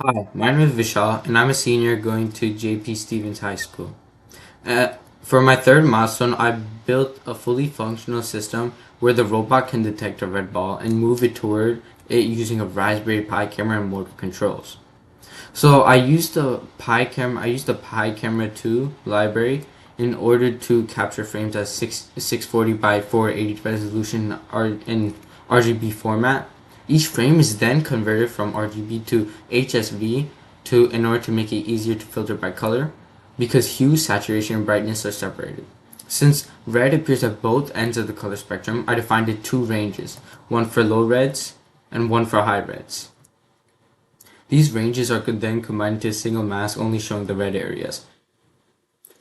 Hi, my name is Vishal, and I'm a senior going to JP Stevens High School. For my third milestone, I built a fully functional system where the robot can detect a red ball and move it toward it using a Raspberry Pi camera and motor controls. So I used the Pi Camera 2 library in order to capture frames at 640 by 480 resolution in RGB format. Each frame is then converted from RGB to HSV in order to make it easier to filter by color because hue, saturation, and brightness are separated. Since red appears at both ends of the color spectrum, I defined it two ranges, one for low reds and one for high reds. These ranges are then combined into a single mask only showing the red areas.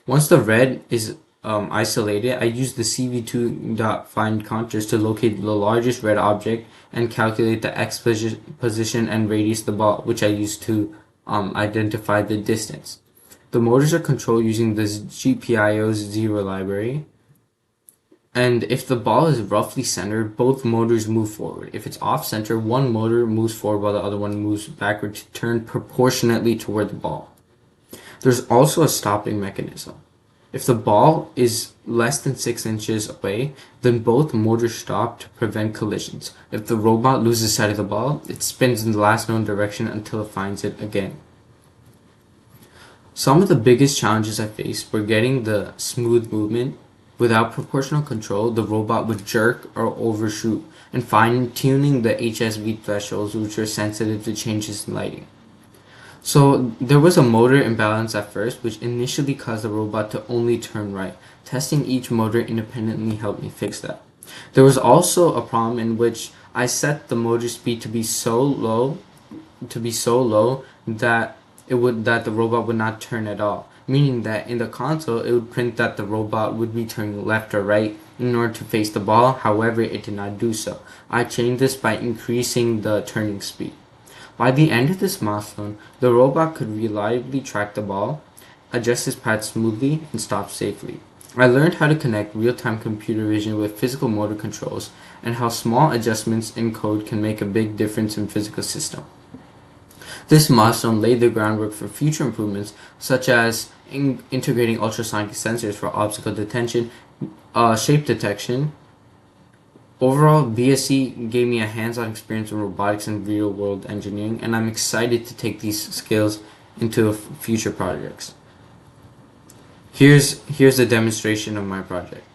Once the red is isolated, I use the CV2.find contours to locate the largest red object and calculate the x position and radius of the ball, which I use to identify the distance. The motors are controlled using the GPIO's 0 library. And if the ball is roughly centered, both motors move forward. If it's off center, one motor moves forward while the other one moves backward to turn proportionately toward the ball. There's also a stopping mechanism. If the ball is less than 6 inches away, then both motors stop to prevent collisions. If the robot loses sight of the ball, it spins in the last known direction until it finds it again. Some of the biggest challenges I faced were getting the smooth movement. Without proportional control, the robot would jerk or overshoot, and fine-tuning the HSV thresholds, which are sensitive to changes in lighting. So there was a motor imbalance at first, which initially caused the robot to only turn right. Testing each motor independently helped me fix that. There was also a problem in which I set the motor speed to be so low that the robot would not turn at all, meaning that in the console it would print that the robot would be turning left or right in order to face the ball. However, it did not do so. I changed this by increasing the turning speed. By the end of this milestone, the robot could reliably track the ball, adjust its path smoothly, and stop safely. I learned how to connect real-time computer vision with physical motor controls and how small adjustments in code can make a big difference in physical system. This milestone laid the groundwork for future improvements, such as integrating ultrasonic sensors for obstacle detection, shape detection. Overall, BSc gave me a hands-on experience in robotics and real-world engineering, and I'm excited to take these skills into future projects. Here's a demonstration of my project.